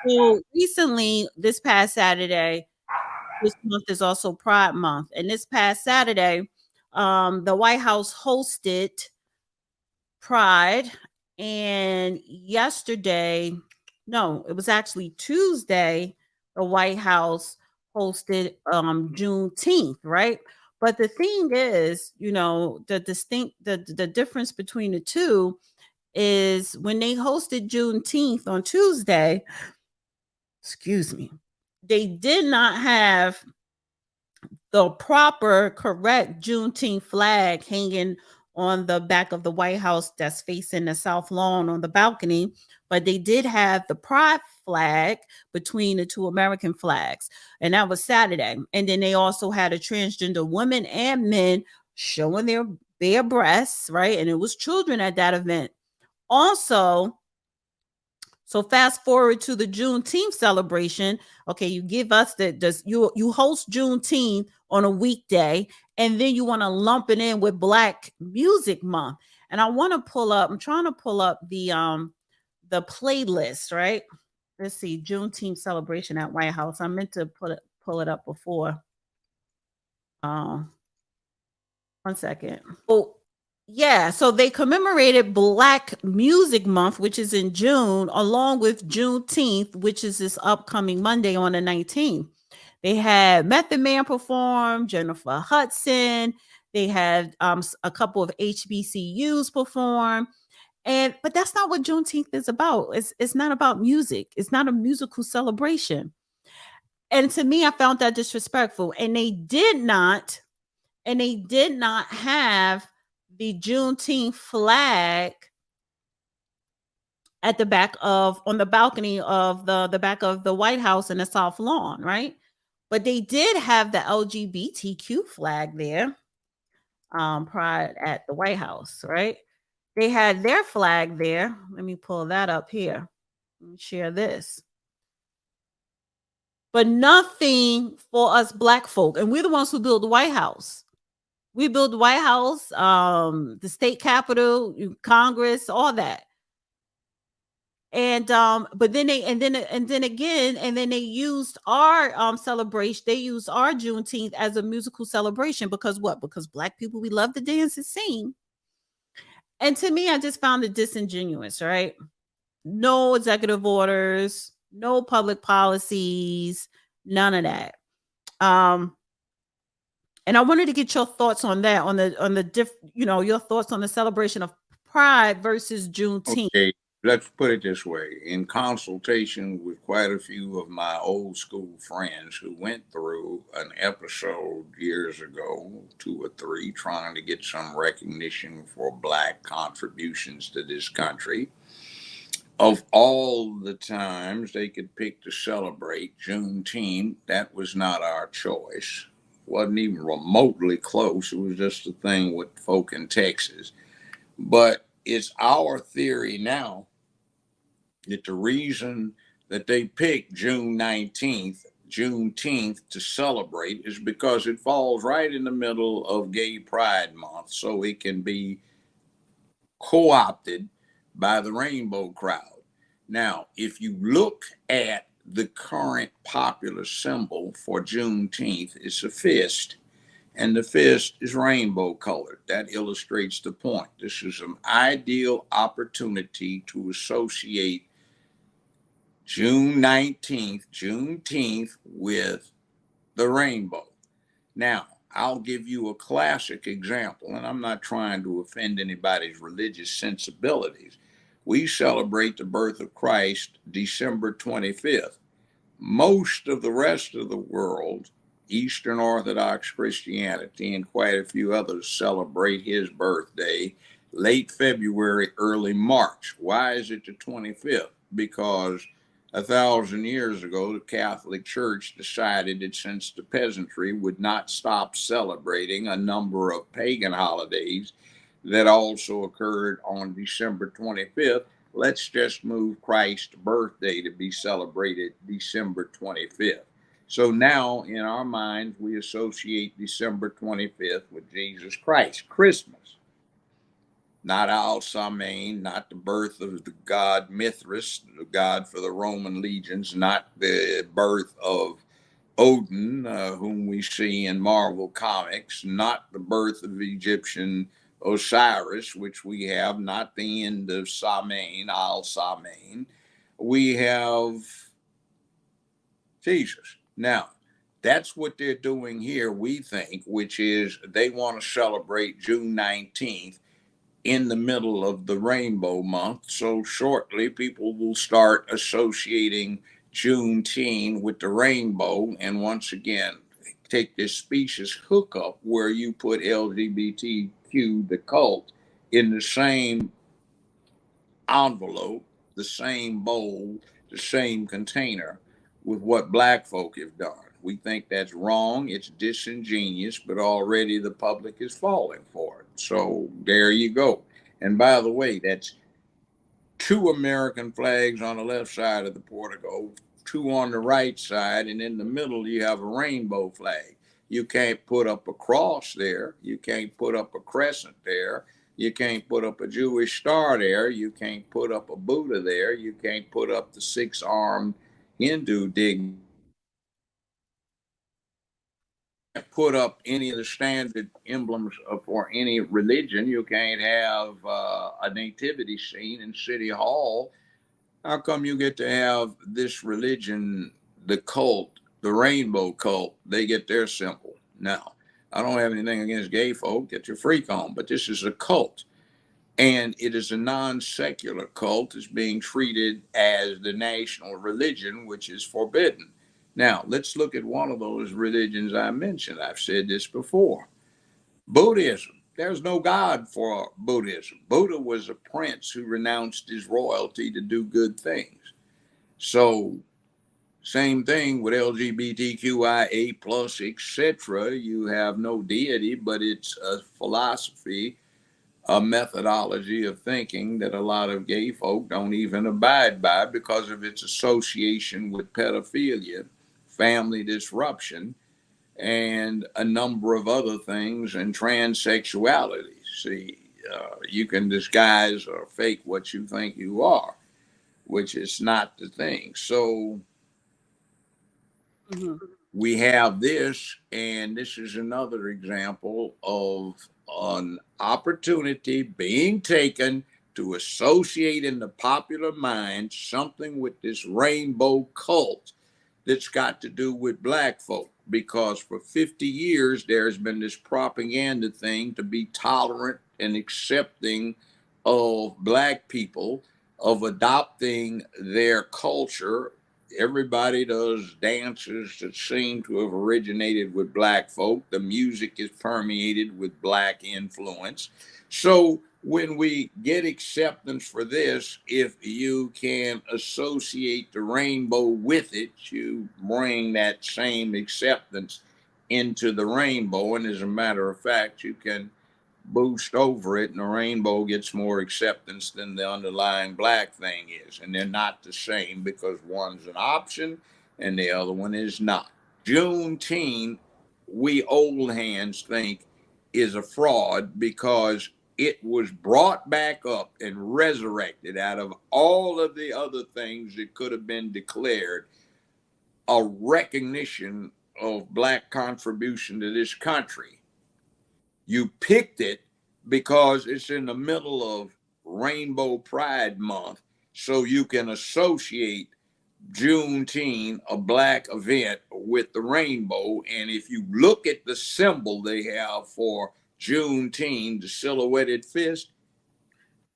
So recently, this past Saturday, this month is also Pride Month, and this past Saturday, the White House hosted Pride, and yesterday, no, it was actually Tuesday, the White House hosted Juneteenth, right? But the thing is, the difference between the two is when they hosted Juneteenth on Tuesday, excuse me, they did not have the proper, correct Juneteenth flag hanging on the back of the White House that's facing the South Lawn on the balcony, but they did have the pride flag between the two American flags, and that was Saturday. And then they also had a transgender women and men showing their bare breasts, right? And it was children at that event. Also, so fast forward to the Juneteenth celebration. Okay, you give us you host Juneteenth on a weekday, and then you want to lump it in with Black Music Month. And I want to pull up. I'm trying to pull up the playlist. Right. Let's see, Juneteenth celebration at White House. I meant to pull it up before. Uh, 1 second. Oh, yeah, so they commemorated Black Music Month, which is in June, along with Juneteenth, which is this upcoming Monday on the 19th. They had Method Man perform, Jennifer Hudson. They had a couple of HBCUs perform. But that's not what Juneteenth is about. It's not about music. It's not a musical celebration. And to me, I found that disrespectful. And they did not have the Juneteenth flag at the back of on the balcony of the back of the White House in the South Lawn, right? But they did have the LGBTQ flag there, pride at the White House, right? They had their flag there. Let me pull that up here. Let me share this. But nothing for us Black folk, and we're the ones who built the White House. We built the White House, the state capitol, Congress, all that. And but then they and then again, and then they used our celebration, they used our Juneteenth as a musical celebration because what? Because Black people, we love to dance and sing. And to me, I just found it disingenuous, right? No executive orders, no public policies, none of that. Um, and I wanted to get your thoughts on that, on the your thoughts on the celebration of Pride versus Juneteenth. Okay, let's put it this way. In consultation with quite a few of my old school friends who went through an episode years ago, two or three, trying to get some recognition for Black contributions to this country, of all the times they could pick to celebrate Juneteenth, that was not our choice. Wasn't even remotely close. It was just a thing with folk in Texas. But it's our theory now that the reason that they picked June 19th, Juneteenth, to celebrate is because it falls right in the middle of Gay Pride Month, so it can be co opted by the rainbow crowd. Now, if you look at the current popular symbol for Juneteenth, it's a fist, and the fist is rainbow colored. That illustrates the point. This is an ideal opportunity to associate June 19th, Juneteenth, with the rainbow. Now, I'll give you a classic example, and I'm not trying to offend anybody's religious sensibilities. We celebrate the birth of Christ December 25th. Most of the rest of the world, Eastern Orthodox Christianity, and quite a few others celebrate his birthday late February, early March. Why is it the 25th? Because 1,000 years ago, the Catholic Church decided that since the peasantry would not stop celebrating a number of pagan holidays that also occurred on December 25th, let's just move Christ's birthday to be celebrated December 25th. So now, in our minds, we associate December 25th with Jesus Christ, Christmas. not Al-Samain, not the birth of the god Mithras, the god for the Roman legions, not the birth of Odin, whom we see in Marvel Comics, not the birth of Egyptian Osiris, which we have, not the end of Samain, Al-Samain. We have Jesus. Now, that's what they're doing here, we think, which is they want to celebrate June 19th in the middle of the rainbow month. So shortly, people will start associating Juneteenth with the rainbow. And once again, take this specious hookup where you put LGBTQ, the cult, in the same envelope, the same bowl, the same container with what black folk have done. We think that's wrong, it's disingenuous, but already the public is falling for it. So there you go. And by the way, that's two American flags on the left side of the portico, two on the right side, and in the middle you have a rainbow flag. You can't put up a cross there. You can't put up a crescent there. You can't put up a Jewish star there. You can't put up a Buddha there. You can't put up the six-armed Hindu dignity. Put up any of the standard emblems for any religion. You can't have a nativity scene in City Hall. How come you get to have this religion, the cult, the rainbow cult, they get their symbol? Now, I don't have anything against gay folk, get your freak on, but this is a cult. And it is a non-secular cult. It's being treated as the national religion, which is forbidden. Now, let's look at one of those religions I mentioned. I've said this before. Buddhism. There's no God for Buddhism. Buddha was a prince who renounced his royalty to do good things. So, same thing with LGBTQIA plus, etc. You have no deity, but it's a philosophy, a methodology of thinking that a lot of gay folk don't even abide by because of its association with pedophilia, family disruption, and a number of other things, and transsexuality. See, you can disguise or fake what you think you are, which is not the thing. So we have this, and this is another example of an opportunity being taken to associate in the popular mind something with this rainbow cult that's got to do with black folk, because for 50 years there's been this propaganda thing to be tolerant and accepting of black people, of adopting their culture. Everybody does dances that seem to have originated with black folk. The music is permeated with black influence. So when we get acceptance for this, if you can associate the rainbow with it, you bring that same acceptance into the rainbow. And as a matter of fact, you can boost over it, and the rainbow gets more acceptance than the underlying black thing is. And they're not the same because one's an option and the other one is not. Juneteenth, we old hands think, is a fraud because it was brought back up and resurrected out of all of the other things that could have been declared a recognition of black contribution to this country. You picked it because it's in the middle of Rainbow Pride Month, so you can associate Juneteenth, a black event, with the rainbow. And if you look at the symbol they have for Juneteenth, the silhouetted fist,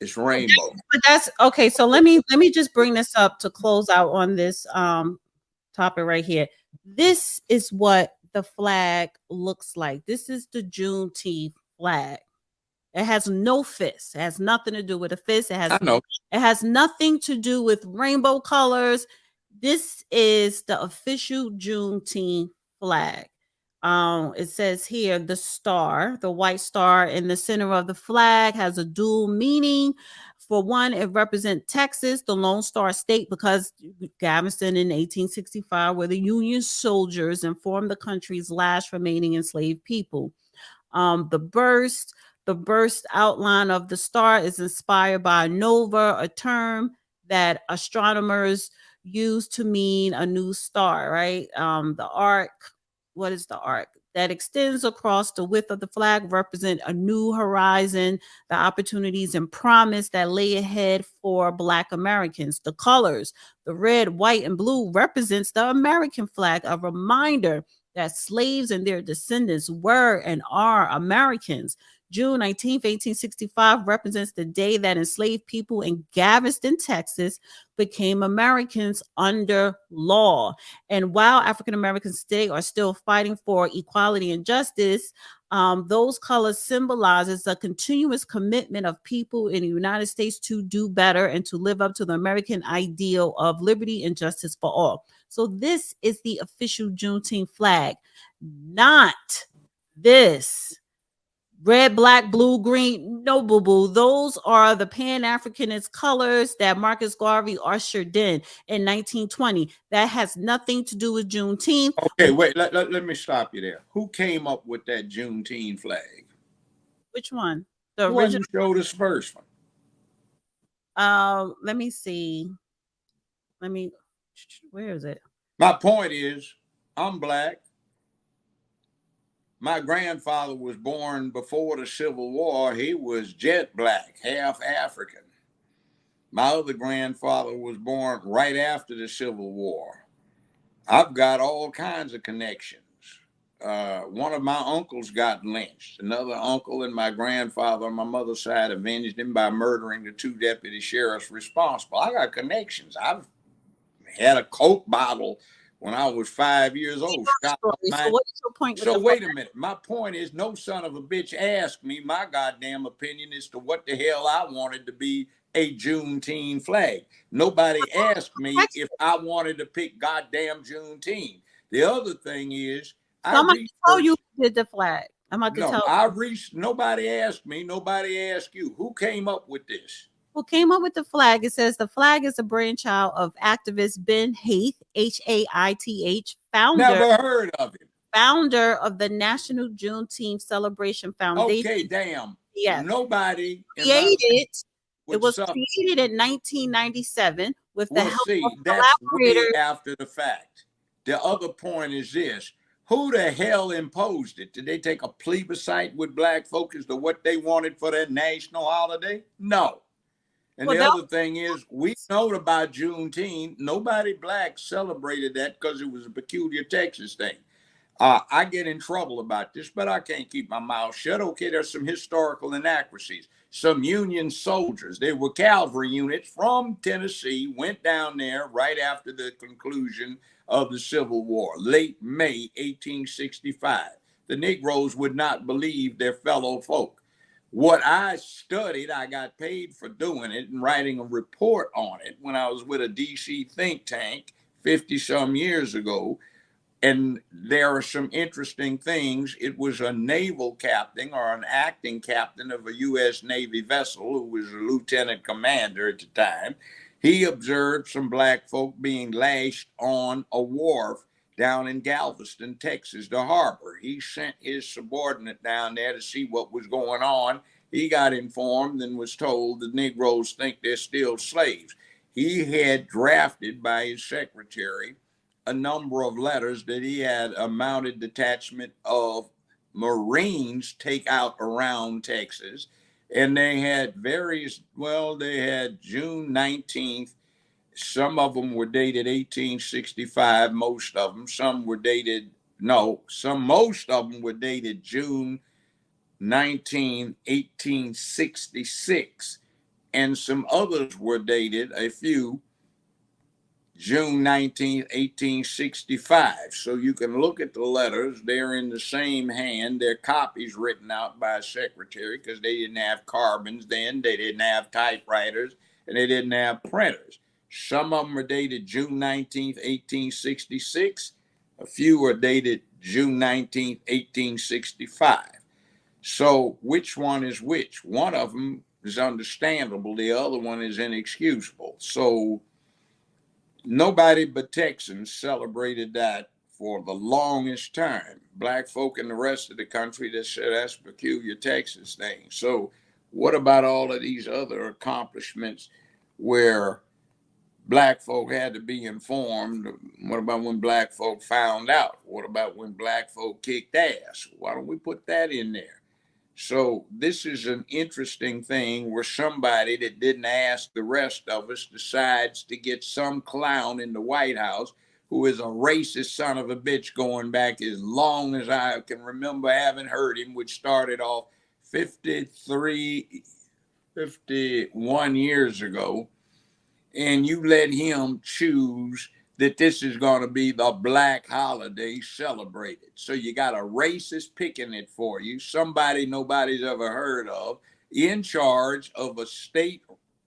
it's rainbow. But that's okay. So let me just bring this up to close out on this topic right here. This is what the flag looks like. This is the Juneteenth flag. It has no fist. It has nothing to do with a fist. I know. It has nothing to do with rainbow colors. This is the official Juneteenth flag. It says here the star, the white star in the center of the flag has a dual meaning. For one, it represents Texas, the Lone Star State, because Galveston in 1865 were the Union soldiers and formed the country's last remaining enslaved people. The burst, The burst outline of the star is inspired by nova, a term that astronomers use to mean a new star, right? The arc, what is the arc? That extends across the width of the flag represent a new horizon, the opportunities and promise that lay ahead for Black Americans. The colors, the red, white, and blue represents the American flag, a reminder that slaves and their descendants were and are Americans. June 19th, 1865 represents the day that enslaved people in Galveston, Texas became Americans under law. And while African Americans today are still fighting for equality and justice, those colors symbolizes a continuous commitment of people in the United States to do better and to live up to the American ideal of liberty and justice for all. So this is the official Juneteenth flag, not this red, black, blue, green. No, boo boo. Those are the Pan Africanist colors that Marcus Garvey ushered in 1920. That has nothing to do with Juneteenth. Okay, wait. Let me stop you there. Who came up with that Juneteenth flag? Which one? The The one original. you showed us first one. Let me see. Where is it? My point is, I'm Black. My grandfather was born before the Civil War. He was jet black, half African. My other grandfather was born right after the Civil War. I've got all kinds of connections. One of my uncles got lynched. Another uncle and my grandfather on my mother's side avenged him by murdering the 2 deputy sheriffs responsible. I got connections. I've had a Coke bottle when I was 5 years old. So what is your point? So wait a minute. My point is, no son of a bitch asked me my goddamn opinion as to what the hell I wanted to be a Juneteenth flag. Nobody asked me if I wanted to pick goddamn Juneteenth. The other thing is, I'm going to tell you who did the flag. I'm about to tell you. Nobody asked me. Nobody asked you. Who came up with this? Who came up with the flag? It says the flag is a brainchild of activist Ben Haith, Haith, Never heard of him. Founder of the National Juneteenth Celebration Foundation. Okay, damn. Yes. Nobody created. It was created in 1997 with the help of that's collaborators. way after the fact. The other point is this. Who the hell imposed it? Did they take a plebiscite with Black folk as to what they wanted for their national holiday? No. And the other thing is, we know about Juneteenth. Nobody Black celebrated that because it was a peculiar Texas thing. I get in trouble about this, but I can't keep my mouth shut. Okay, there's some historical inaccuracies. Some Union soldiers, they were cavalry units from Tennessee, went down there right after the conclusion of the Civil War, late May 1865. The Negroes would not believe their fellow folk. What I studied, I got paid for doing it and writing a report on it when I was with a DC think tank 50 some years ago. And there are some interesting things. It was a naval captain or an acting captain of a U.S. Navy vessel who was a lieutenant commander at the time. He observed some Black folk being lashed on a wharf down in Galveston, Texas, the harbor. He sent his subordinate down there to see what was going on. He got informed and was told the Negroes think they're still slaves. He had drafted by his secretary a number of letters that he had a mounted detachment of Marines take out around Texas. And they had they had June 19th. Some of them were dated 1865, most of them. Most of them were dated June 19, 1866. And some others were dated, a few, June 19, 1865. So you can look at the letters. They're in the same hand. They're copies written out by a secretary because they didn't have carbons then. They didn't have typewriters, and they didn't have printers. Some of them are dated June 19th, 1866. A few are dated June 19th, 1865. So which one is which? One of them is understandable. The other one is inexcusable. So nobody but Texans celebrated that for the longest time. Black folk in the rest of the country that said that's a peculiar Texas thing. So what about all of these other accomplishments where black folk had to be informed? What about when black folk found out? What about when black folk kicked ass? Why don't we put that in there? So this is an interesting thing where somebody that didn't ask the rest of us decides to get some clown in the White House who is a racist son of a bitch going back as long as I can remember having heard him, which started off 51 years ago. And you let him choose that this is going to be the black holiday celebrated. So you got a racist picking it for you, somebody nobody's ever heard of, in charge of a state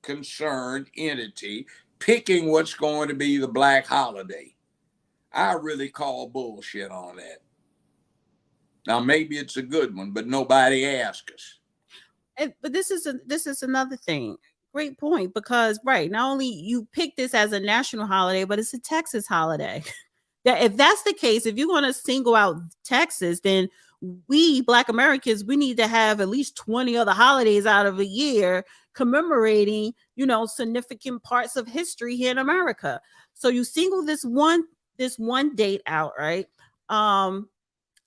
concerned entity, picking what's going to be the black holiday. I really call bullshit on that. Now, maybe it's a good one, but nobody asked us. But this is another thing. Great point, because right, not only you pick this as a national holiday, but it's a Texas holiday. That if that's the case, if you're going to single out Texas, then we Black Americans, we need to have at least 20 other holidays out of a year commemorating, significant parts of history here in America. So you single this one date out, right? I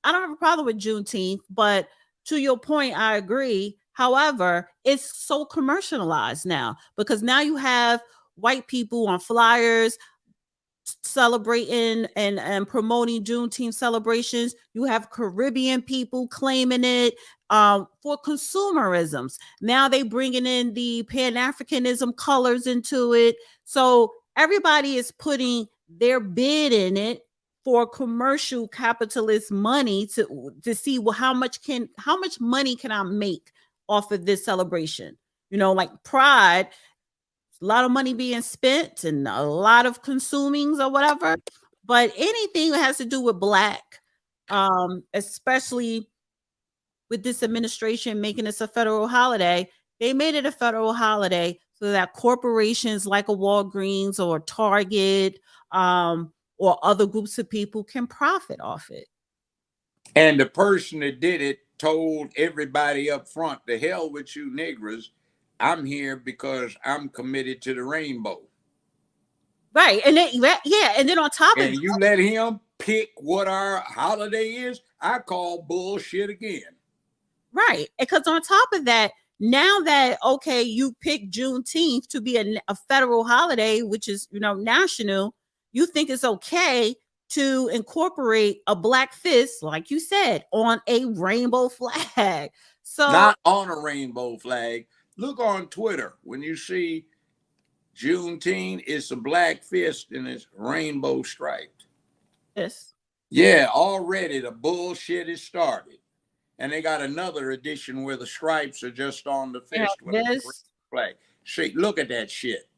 don't have a problem with Juneteenth, but to your point, I agree. However, it's so commercialized now, because now you have white people on flyers celebrating and promoting Juneteenth celebrations. You have Caribbean people claiming it for consumerisms. Now they bringing in the Pan-Africanism colors into it. So everybody is putting their bid in it for commercial capitalist money to see, well, how much money can I make off of this celebration? Like Pride, a lot of money being spent and a lot of consumings or whatever. But anything that has to do with Black, especially with this administration making this a federal holiday, they made it a federal holiday so that corporations like a Walgreens or Target or other groups of people can profit off it. And the person that did it told everybody up front, the hell with you niggers, I'm here because I'm committed to the rainbow. Right. And then, yeah. And then on top of and you let him pick what our holiday is, I call bullshit again. Right. Because on top of that, now that, okay, you pick Juneteenth to be a federal holiday, which is, national, you think it's okay to incorporate a black fist, like you said, on a rainbow flag. So not on a rainbow flag. Look on Twitter when you see Juneteenth, it's a black fist and it's rainbow striped. Yes. Yeah, already the bullshit is started. And they got another edition where the stripes are just on the fist with a flag. See, look at that shit.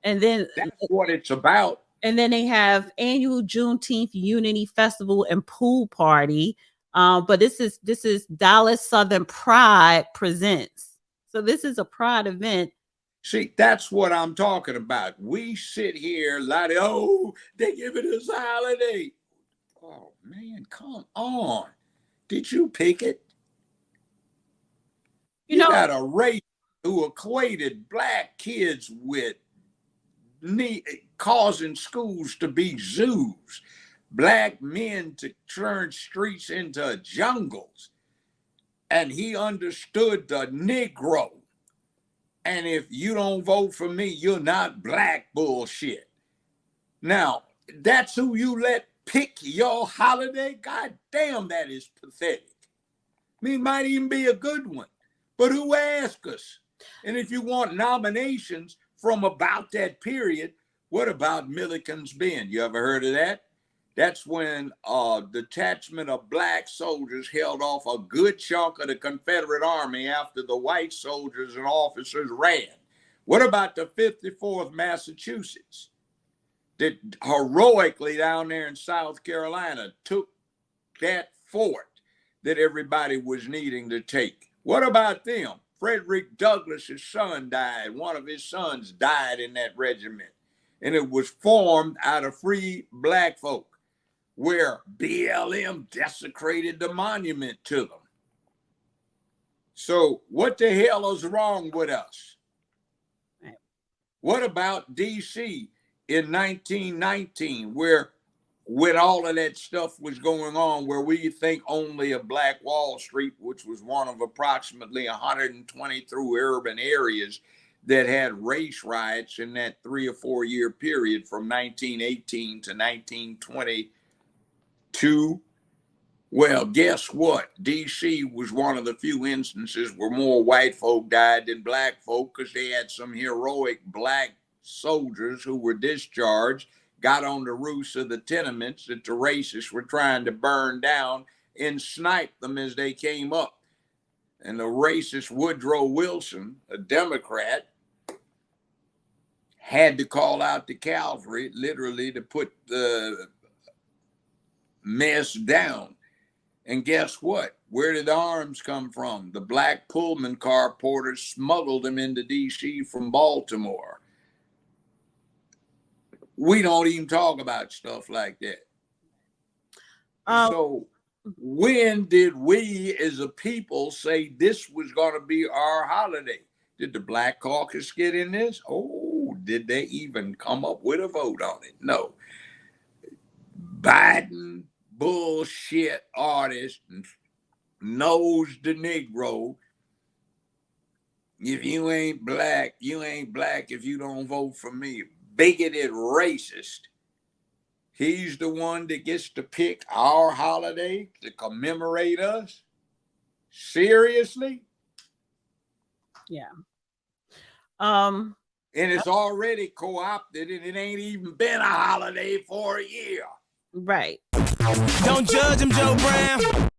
And then that's what it's about. And then they have annual Juneteenth Unity Festival and Pool Party. But this is Dallas Southern Pride presents. So this is a pride event. See, that's what I'm talking about. We sit here like, oh, they giving us a holiday. Oh, man, come on. Did you pick it? You got a race who equated black kids with causing schools to be zoos, black men to turn streets into jungles. And he understood the Negro. And if you don't vote for me, you're not black bullshit. Now, that's who you let pick your holiday? God damn, that is pathetic. I mean, it might even be a good one. But who asked us? And if you want nominations from about that period, what about Milliken's Bend? You ever heard of that? That's when a detachment of black soldiers held off a good chunk of the Confederate Army after the white soldiers and officers ran. What about the 54th Massachusetts that heroically down there in South Carolina took that fort that everybody was needing to take? What about them? Frederick Douglass's son died. One of his sons died in that regiment. and it was formed out of free black folk, where BLM desecrated the monument to them. So what the hell is wrong with us? Right. What about DC in 1919, where when all of that stuff was going on, where we think only of Black Wall Street, which was one of approximately 123 urban areas that had race riots in that 3 or 4 year period from 1918 to 1922. Well, guess what? DC was one of the few instances where more white folk died than black folk, because they had some heroic black soldiers who were discharged, got on the roofs of the tenements that the racists were trying to burn down, and sniped them as they came up. And the racist Woodrow Wilson, a Democrat, had to call out the cavalry, literally, to put the mess down. And guess what? Where did the arms come from? The black Pullman car porters smuggled them into DC from Baltimore. We don't even talk about stuff like that. So when did we as a people say this was going to be our holiday? Did the Black Caucus get in this? Oh, did they even come up with a vote on it? No. Biden bullshit artist knows the Negro. If you ain't black, you ain't black if you don't vote for me. Bigoted racist. He's the one that gets to pick our holiday to commemorate us? Seriously? Yeah. And it's already co-opted, and it ain't even been a holiday for a year. Right. Don't judge him, Joe Brown.